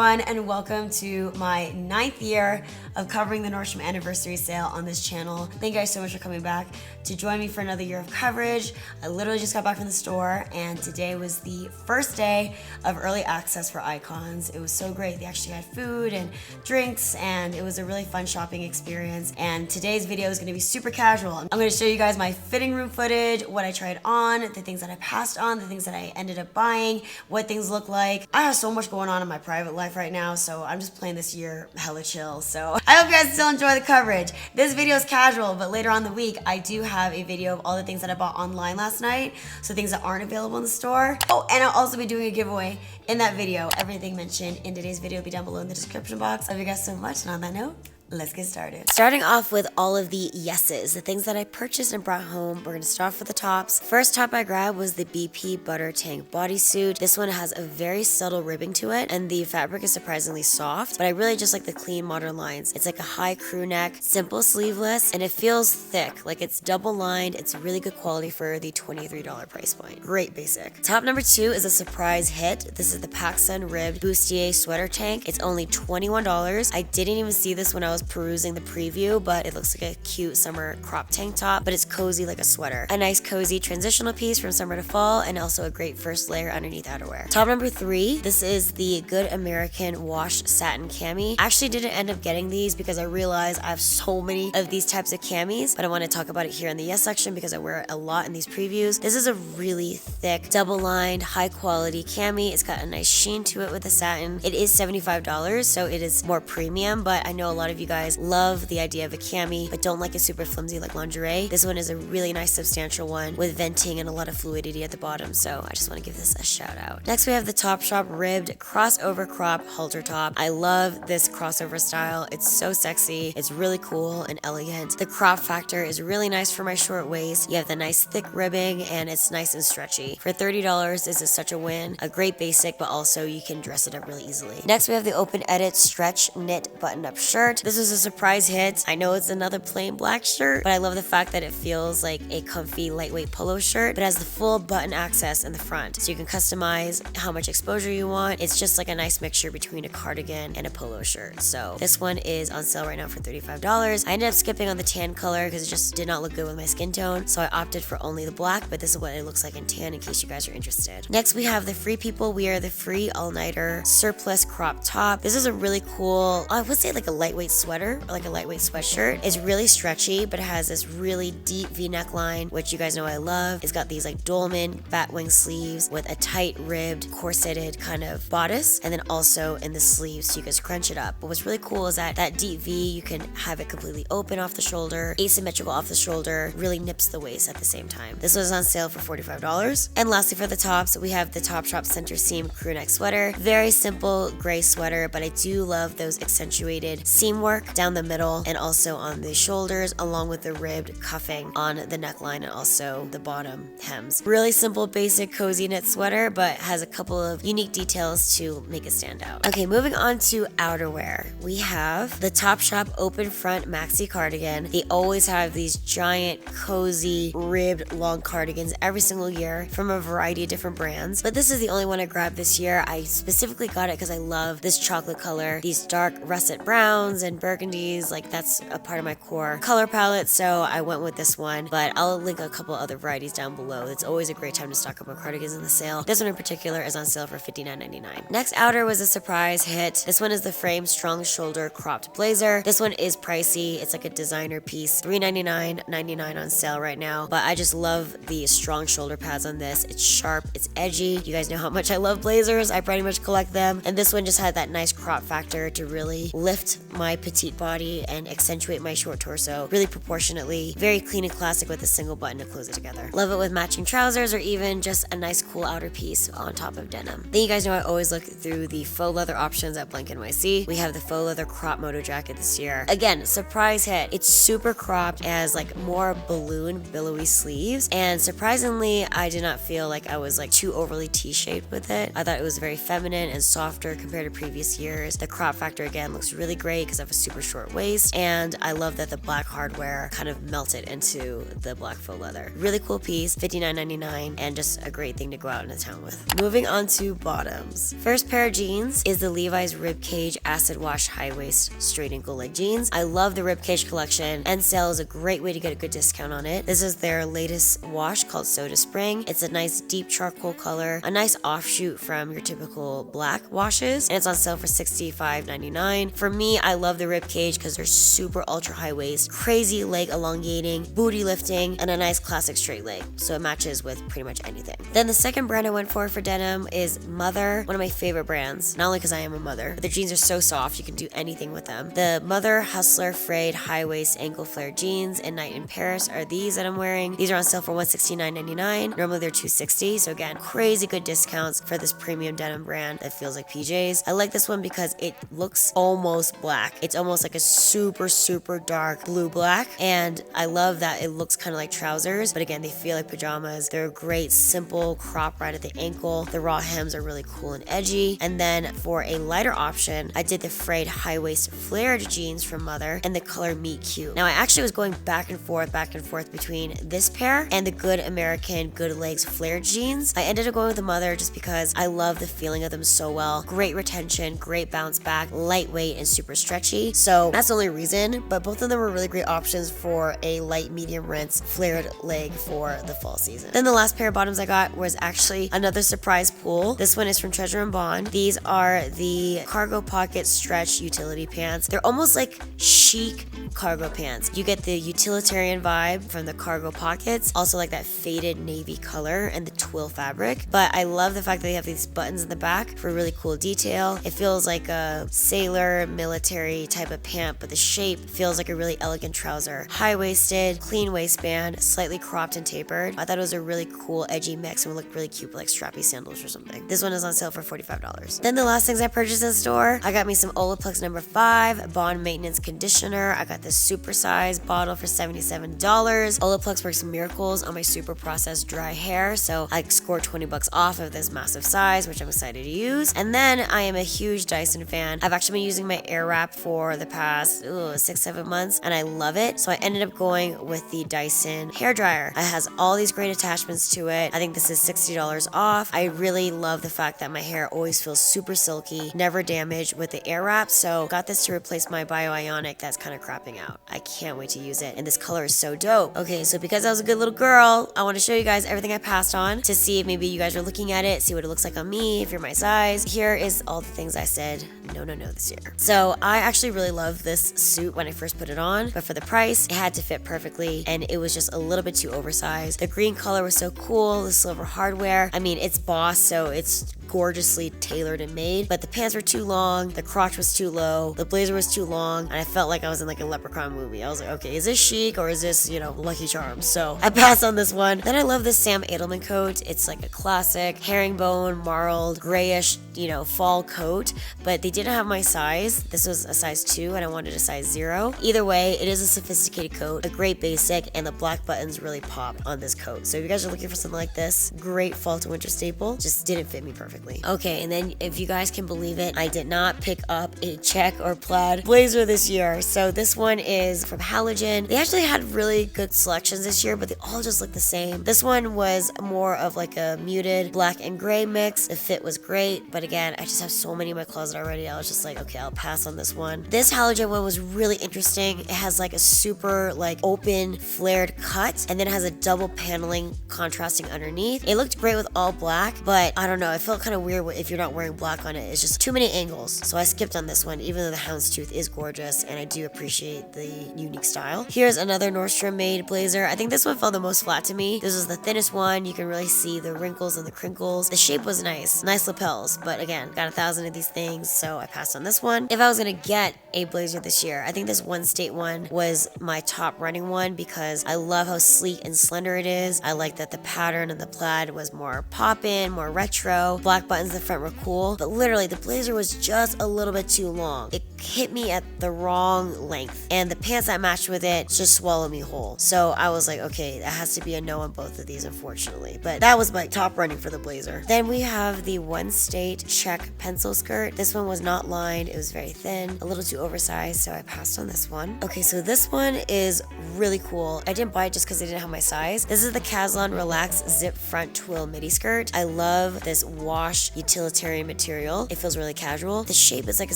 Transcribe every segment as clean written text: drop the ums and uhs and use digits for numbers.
everyone, and welcome to my 9th year of covering the Nordstrom anniversary sale on this channel. Thank you guys so much for coming back to join me for another year of coverage. I literally just got back from the store, and today was the first day of early access for Icons. It was so great. They actually had food and drinks, and it was a really fun shopping experience. And today's video is going to be super casual. I'm going to show you guys my fitting room footage, what I tried on, the things that I passed on, the things that I ended up buying, what things look like. I have so much going on in my private life right now, so I'm just playing this year hella chill. So I hope you guys still enjoy the coverage. This video is casual, but later on in the week, I do have a video of all the things that I bought online last night, so things that aren't available in the store. Oh, and I'll also be doing a giveaway in that video. Everything mentioned in today's video will be down below in the description box. Love you guys so much, and on that note, let's get started. Starting off with all of the yeses, the things that I purchased and brought home. We're gonna start off with the tops. First top I grabbed was the BP Butter Tank bodysuit. This one has a very subtle ribbing to it, and the fabric is surprisingly soft, but I really just like the clean modern lines. It's like a high crew neck, simple sleeveless, and it feels thick, like it's double lined. It's really good quality for the $23 price point. Great basic. Top number 2 is a surprise hit. This is the PacSun ribbed bustier sweater tank. It's only $21. I didn't even see this when I was perusing the preview, but it looks like a cute summer crop tank top, but it's cozy like a sweater. A nice cozy transitional piece from summer to fall, and also a great first layer underneath outerwear. Top number 3, this is the Good American wash satin cami. I actually didn't end up getting these because I realized I have so many of these types of camis, but I want to talk about it here in the yes section because I wear it a lot in these previews. This is a really thick, double lined, high quality cami. It's got a nice sheen to it with the satin. It is $75, so it is more premium, but I know a lot of you guys love the idea of a cami but don't like it super flimsy like lingerie. This one is a really nice substantial one with venting and a lot of fluidity at the bottom, so I just want to give this a shout out. Next we have the Topshop ribbed crossover crop halter top. I love this crossover style. It's so sexy. It's really cool and elegant. The crop factor is really nice for my short waist. You have the nice thick ribbing and it's nice and stretchy. For $30, this is such a win. A great basic, but also you can dress it up really easily. Next we have the Open Edit stretch knit button up shirt. This is a surprise hit. I know it's another plain black shirt, but I love the fact that it feels like a comfy lightweight polo shirt, but has the full button access in the front, so you can customize how much exposure you want. It's just like a nice mixture between a cardigan and a polo shirt. So this one is on sale right now for $35. I ended up skipping on the tan color because it just did not look good with my skin tone, so I opted for only the black, but this is what it looks like in tan in case you guys are interested. Next we have the Free People Wear the Free All-Nighter surplus crop top. This is a really cool, I would say like a lightweight sweater, or like a lightweight sweatshirt. It's really stretchy, but it has this really deep V-neck line, which you guys know I love. It's got these like dolman batwing sleeves with a tight ribbed corseted kind of bodice, and then also in the sleeves so you can scrunch it up. But what's really cool is that deep V, you can have it completely open off the shoulder, asymmetrical off the shoulder, really nips the waist at the same time. This was on sale for $45. And lastly for the tops, we have the Topshop center seam crew neck sweater. Very simple gray sweater, but I do love those accentuated seam work down the middle and also on the shoulders, along with the ribbed cuffing on the neckline and also the bottom hems. Really simple, basic, cozy knit sweater, but has a couple of unique details to make it stand out. Okay, moving on to outerwear. We have the Topshop open front maxi cardigan. They always have these giant, cozy, ribbed long cardigans every single year from a variety of different brands, but this is the only one I grabbed this year. I specifically got it because I love this chocolate color, these dark russet browns and burgundies. Like, that's a part of my core color palette, so I went with this one, but I'll link a couple other varieties down below. It's always a great time to stock up on cardigans in the sale. This one in particular is on sale for $59.99. Next outer was a surprise hit. This one is the Frame Strong Shoulder Cropped Blazer. This one is pricey. It's like a designer piece. $399.99 on sale right now, but I just love the strong shoulder pads on this. It's sharp, it's edgy. You guys know how much I love blazers. I pretty much collect them, and this one just had that nice crop factor to really lift my petite body and accentuate my short torso really proportionately. Very clean and classic with a single button to close it together. Love it with matching trousers or even just a nice cool outer piece on top of denim. Then you guys know I always look through the faux leather options at Blank NYC. We have the faux leather crop moto jacket this year. Again, surprise hit. It's super cropped, as like more balloon billowy sleeves, and surprisingly I did not feel like I was like too overly T-shaped with it. I thought it was very feminine and softer compared to previous years. The crop factor again looks really great because I have a super short waist, and I love that the black hardware kind of melted into the black faux leather. Really cool piece, $59.99, and just a great thing to go out into town with. Moving on to bottoms. First pair of jeans is the Levi's Ribcage Acid Wash High Waist Straight Ankle Leg Jeans. I love the Ribcage collection. NSALE is a great way to get a good discount on it. This is their latest wash called Soda Spring. It's a nice deep charcoal color, a nice offshoot from your typical black washes, and it's on sale for $65.99. For me, I love the Ribcage because they're super ultra high waist, crazy leg elongating, booty lifting, and a nice classic straight leg. So it matches with pretty much anything. Then the second brand I went for denim is Mother, one of my favorite brands, not only because I am a mother, but the jeans are so soft you can do anything with them. The Mother Hustler Frayed High Waist Ankle Flare Jeans and Night in Paris are these that I'm wearing. These are on sale for $169.99. Normally they're $260, so again, crazy good discounts for this premium denim brand that feels like PJs. I like this one because it looks almost black. It's almost like a super dark blue black, and I love that it looks kind of like trousers, but again, they feel like pajamas. They're a great simple crop right at the ankle. The raw hems are really cool and edgy. And then for a lighter option, I did the frayed high waist flared jeans from Mother and the color Meet Cute. Now I actually was going back and forth between this pair and the Good American Good Legs flared jeans. I ended up going with the Mother just because I love the feeling of them so well. Great retention, great bounce back, lightweight and super stretchy. So that's the only reason, but both of them were really great options for a light medium rinse flared leg for the fall season. Then the last pair of bottoms I got was actually another surprise pull. This one is from Treasure and Bond. These are the cargo pocket stretch utility pants. They're almost like chic cargo pants. You get the utilitarian vibe from the cargo pockets, also like that faded navy color and the twill fabric, but I love the fact that they have these buttons in the back for really cool detail. It feels like a sailor military type of pant, but the shape feels like a really elegant trouser. High-waisted, clean waistband, slightly cropped and tapered. I thought it was a really cool edgy mix and would look really cute with like strappy sandals or something. This one is on sale for $45. Then the last things I purchased in the store, I got me some Olaplex No. 5 Bond Maintenance Conditioner. I got this supersized bottle for $77. Olaplex works miracles on my super processed dry hair, so I scored $20 off of this massive size, which I'm excited to use. And then I am a huge Dyson fan. I've actually been using my Airwrap for the past 6-7 months, and I love it. So I ended up going with the Dyson hair dryer. It has all these great attachments to it. I think this is $60 off. I really love the fact that my hair always feels super silky, never damaged with the Airwrap. So got this to replace my Bioionic that's kind of crapping out. I can't wait to use it, and this color is so dope. Okay, so because I was a good little girl, I want to show you guys everything I passed on to see if maybe you guys are looking at it, see what it looks like on me, if you're my size. Here is all the things I said no this year. So I actually really loved this suit when I first put it on, but for the price, it had to fit perfectly, and it was just a little bit too oversized. The green color was so cool, the silver hardware. I mean, it's Boss, so it's gorgeously tailored and made, but the pants were too long, the crotch was too low, the blazer was too long, and I felt like I was in like a Leprechaun movie. I was like, okay, is this chic or is this, Lucky Charms? So I passed on this one. Then I love this Sam Edelman coat. It's like a classic herringbone, marled, grayish, fall coat, but they didn't have my size. This was a size 2 and I wanted a size 0. Either way, it is a sophisticated coat, a great basic, and the black buttons really pop on this coat. So if you guys are looking for something like this, great fall to winter staple, just didn't fit me perfectly. Okay, and then if you guys can believe it, I did not pick up a check or plaid blazer this year. So this one is from Halogen. They actually had really good selections this year, but they all just look the same. This one was more of like a muted black and gray mix. The fit was great, but again, I just have so many in my closet already. I was just like, okay, I'll pass on this one. This Halogen one was really interesting. It has like a super open flared cut, and then it has a double paneling contrasting underneath. It looked great with all black, but I don't know, it felt kind of weird if you're not wearing black on it. It's just too many angles, so I skipped on this one, even though the houndstooth is gorgeous and I do appreciate the unique style. Here's another Nordstrom made blazer. I think this one fell the most flat to me. This was the thinnest one. You can really see the wrinkles and the crinkles. The shape was nice lapels, but again, got 1,000 of these things, so I passed on this one. If I was gonna get a blazer this year, I think this One State one was my top running one because I love how sleek and slender it is. I like that the pattern and the plaid was more pop-in, more retro. Black buttons in the front were cool, but literally the blazer was just a little bit too long. It hit me at the wrong length, and the pants that matched with it just swallowed me whole. So I was like, okay, that has to be a no on both of these, unfortunately. But that was my top running for the blazer. Then we have the One State check pencil skirt. This one was not lined. It was very thin, a little too oversized, so I passed on this one. Okay, so this one is really cool. I didn't buy it just because it didn't have my size. This is the Caslon Relax Zip Front Twill Midi Skirt. I love this wash utilitarian material. It feels really casual. The shape is like a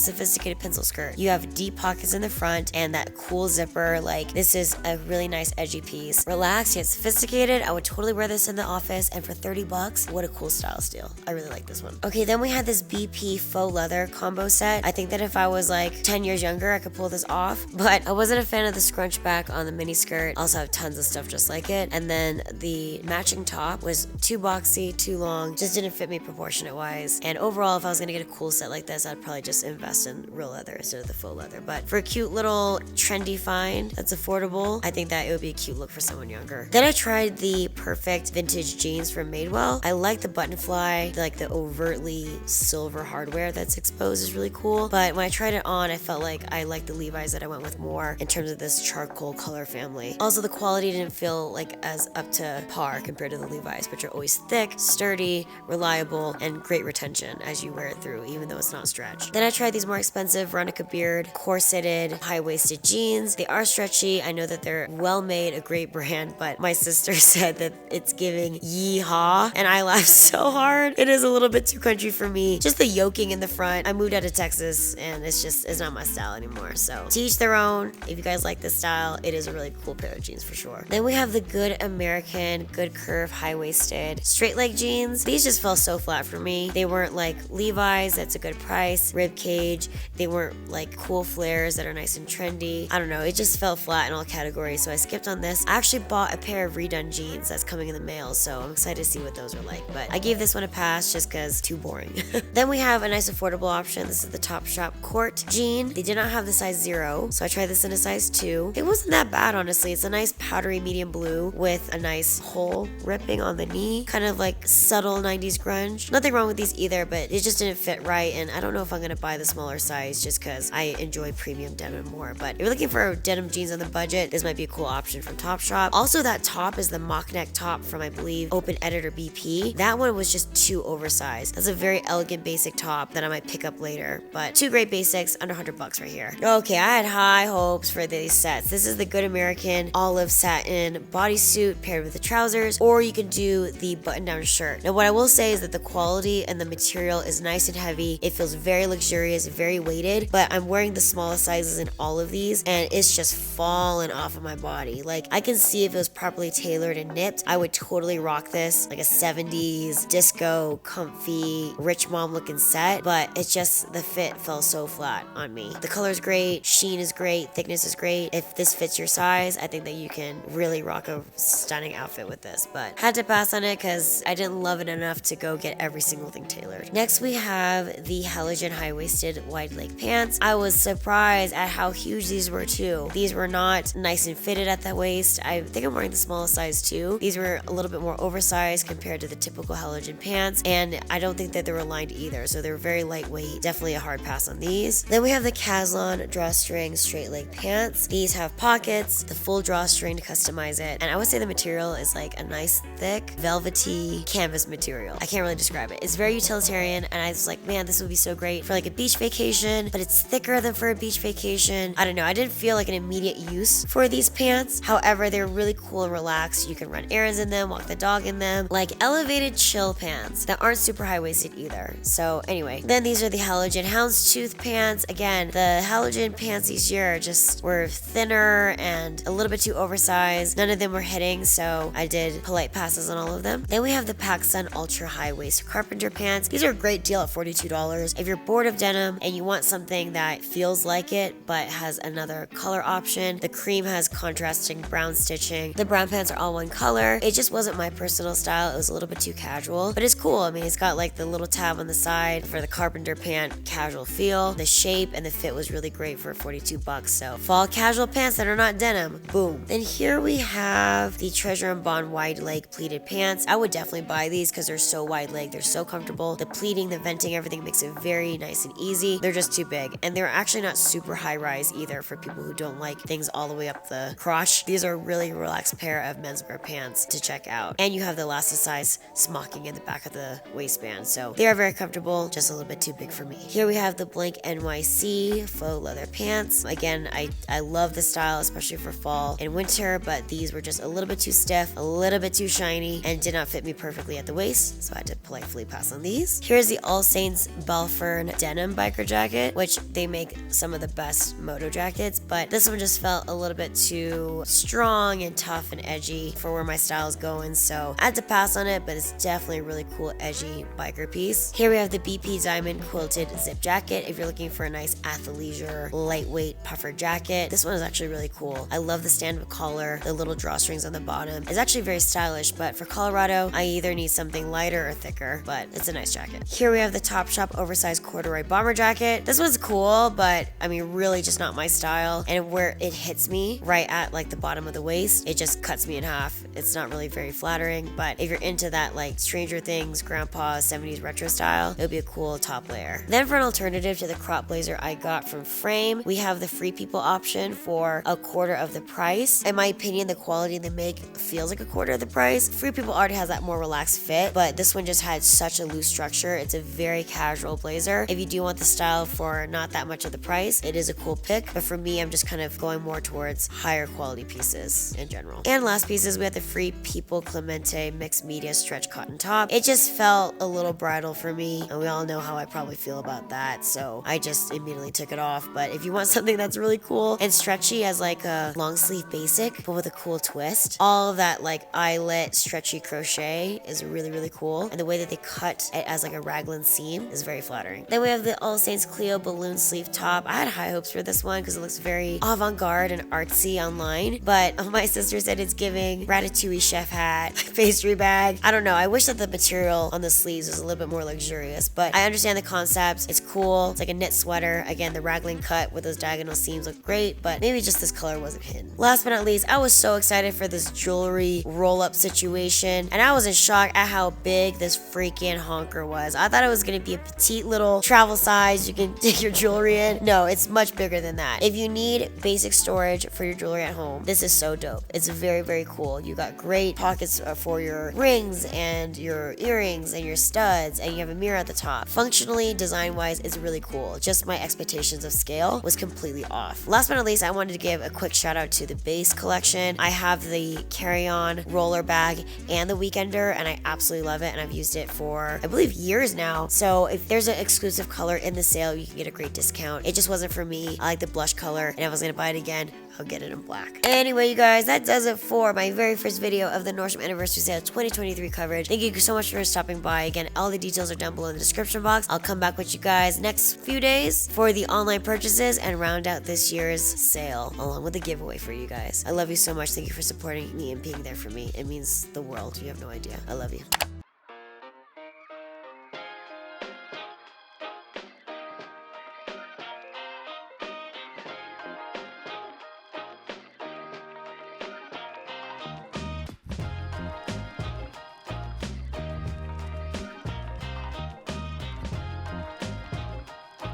sophisticated pencil skirt. You have deep pockets in the front and that cool zipper. Like, this is a really nice edgy piece. Relaxed yet sophisticated. I would totally wear this in the office, and for 30 bucks, what a cool style steal. I really like this one. Okay, then we had this BP faux leather combo set. I think that if I was like 10 years younger, I could pull this off, but I wasn't a fan of the scrunch back on the mini skirt. I also have tons of stuff just like it. And then the matching top was too boxy, too long, just didn't fit me proportionate wise. And overall, if I was gonna get a cool set like this, I'd probably just invest in real leather instead of the faux leather. But for a cute little trendy find that's affordable, I think that it would be a cute look for someone younger. Then I tried the perfect vintage jeans from Madewell. I like the button fly, like the overtly silver hardware that's exposed is really cool. But when I tried it on, I felt like I liked the Levi's that I went with more in terms of this charcoal color family. Also, the quality didn't feel like as up to par compared to the Levi's, which are always thick, sturdy, reliable, and great retention as you wear it through, even though it's not stretched. Then I tried these more expensive Veronica Beard corseted high-waisted jeans. They are stretchy. I know that they're well made, a great brand, but my sister said that it's giving yeehaw, and I laughed so hard. It is a little bit too country for me. Just the yoking in the front. I moved out of Texas, and it's not my style anymore. So to each their own. If you guys like this style, it is a really cool pair of jeans for sure. Then we have the Good American, good curve, high-waisted, straight leg jeans. These just fell so flat for me. They weren't like Levi's, that's a good price, rib cage. They weren't like cool flares that are nice and trendy. I don't know, it just fell flat in all categories, so I skipped on this. I actually bought a pair of redone jeans that's coming in the mail, so I'm excited to see what those are like, but I gave this one a pass just because too boring. Then we have a nice affordable option. This is the Topshop Court jean. They did not have the size 0, so I tried this in a size 2. It wasn't that bad, honestly. It's a nice powdery medium blue with a nice hole ripping on the knee, kind of like subtle 90s grunge. Nothing wrong with these either, but it just didn't fit right, and I don't know if I'm gonna buy the smaller size just because I enjoy premium denim more. But if you're looking for denim jeans on the budget, this might be a cool option from Topshop. Also, that top is the mock neck top from, I believe, Open Editor BP. That one was just too oversized. That's a very elegant basic top that I might pick up later, but two great basics under 100 bucks right here. Okay, I had high hopes for these sets. This is the Good American olive satin bodysuit paired with the trousers, or you could do the button-down shirt. Now, what I will say is that the quality and the material is nice and heavy. It feels very luxurious, very weighted, but I'm wearing the smallest sizes in all of these, and it's just falling off of my body. Like, I can see if it was properly tailored and nipped, I would totally rock this, like a 70s disco, comfy, rich mom looking set, but it's just, the fit fell so flat on me. The color's great, sheen is great, thickness is great. If this fits your size, I think that you can really rock a stunning outfit with this, but had to pass on it because I didn't love it enough to go get every single thing tailored. Next, we have the Halogen high-waisted wide leg pants. I was surprised at how huge these were too. These were not nice and fitted at the waist. I think I'm wearing the smallest size too. These were a little bit more oversized compared to the typical Halogen pants, and I don't think that they were lined either, so they're very lightweight. Definitely a hard pass on these. Then we have the Caslon drawstring straight leg pants. These have pockets, the full drawstring to customize it, and I would say the material is like a nice thick velvety canvas material. I can't really describe it. It's very utilitarian, and I was like, man, this would be so great for like a beach vacation, but it's thicker than for a beach vacation. I don't know, I didn't feel like an immediate use for these pants. However, they're really cool and relaxed. You can run errands in them, walk the dog in them, like elevated chill pants that aren't super high-waisted either. So anyway, then these are the Halogen houndstooth pants. Again, the Halogen pants these year just were thinner and a little bit too oversized. None of them were hitting, so I did polite passes on all of them. Then we have the PacSun ultra high waist carpenter pants. These are a great deal at $42. If you're bored of denim and you want something that feels like it but has another color option, the cream has contrasting brown stitching. The brown pants are all one color. It just wasn't my personal style. It was a little bit too casual, but it's cool. I mean, it's got like the little tab on the side for the carpenter pant casual feel. The shape and the fit was really great for 42 bucks. So fall casual pants that are not denim, boom. Then here we have the Treasure and Bond wide leg pleated pants. I would definitely buy these because they're so wide leg. They're so comfortable. The pleating, the venting, everything makes it very nice and easy. They're just too big. flattering, and they're actually not super high rise either for people who don't like things all the way up the crotch. These are a really relaxed pair of menswear pants to check out. And you have the elasticized smocking in the back of the waistband, so they are very comfortable, just a little bit too big for me. Here we have the Blank NYC faux leather pants. Again, I love the style, especially for fall and winter, but these were just a little bit too stiff, a little bit too shiny, and did not fit me perfectly at the waist, so I had to politely pass on these. Here's the All Saints Balford denim biker jacket, which they make some of the best moto jackets, but this one just felt a little bit too strong and tough and edgy for where my style is going, so I had to pass on it, but it's definitely a really cool edgy biker piece. Here we have the BP Diamond quilted zip jacket if you're looking for a nice athleisure lightweight puffer jacket. This one is actually really cool. I love the stand-up collar, the little drawstrings on the bottom. It's actually very stylish, but for Colorado, I either need something lighter or thicker, but it's a nice jacket. Here we have the Topshop oversized corduroy bomber jacket. This one's cool, but I mean, really just not my style, and where it hits me right at like the bottom of the waist, it just cuts me in half. It's not really very flattering, but if you're into that like Stranger Things, grandpa 70s retro style, it would be a cool top layer. Then for an alternative to the crop blazer I got from Frame, we have the Free People option for a quarter of the price. In my opinion, the quality they make feels like a quarter of the price. Free People already has that more relaxed fit, but this one just had such a loose structure. It's a very casual blazer. If you do want the style for not that much of the price, it is a cool pick, but for me, I'm just kind of going more towards higher quality pieces in general. And last pieces, we have the Free People Clemente mixed media stretch cotton top. It just felt a little bridal for me, and we all know how I probably feel about that, so I just immediately took it off. But if you want something that's really cool and stretchy as like a long sleeve basic, but with a cool twist, all of that like eyelet stretchy crochet is really cool, and the way that they cut it as like a raglan seam is very flattering. Then we have the All Saints Cleo balloon sleeve top. I had high hopes for this one because it looks very avant-garde and artsy online, but my sister said it's giving Ratatouille chef hat, pastry bag. I don't know, I wish that the material on the sleeves was a little bit more luxurious, but I understand the concept. It's cool. It's like a knit sweater. Again, the raglan cut with those diagonal seams look great, but maybe just this color wasn't hidden. Last but not least, I was so excited for this jewelry roll-up situation, and I was in shock at how big this freaking honker was. I thought it was going to be a petite little travel size you can take your jewelry in. No, it's much bigger than that. If you need basic storage for your jewelry at home, this is so dope. It's very cool. You got great pockets for your rings and your earrings and your studs, and you have a mirror at the top. Functionally, design-wise, it's really cool. Just my expectations of scale was completely off. Last but not least, I wanted to give a quick shout out to the base collection. I have the carry-on roller bag and the weekender, and I absolutely love it, and I've used it for, I believe, years now. So if there's an exclusive color in the sale, you can get a great discount. It just wasn't for me. I like the blush color, and if I was gonna buy it again, I'll get it in black. Anyway, you guys, that does it for my very first video of the Nordstrom Anniversary Sale 2023 coverage. Thank you so much for stopping by. Again, all the details are down below in the description box. I'll come back with you guys next few days for the online purchases and round out this year's sale along with a giveaway for you guys. I love you so much. Thank you for supporting me and being there for me. It means the world. You have no idea. I love you.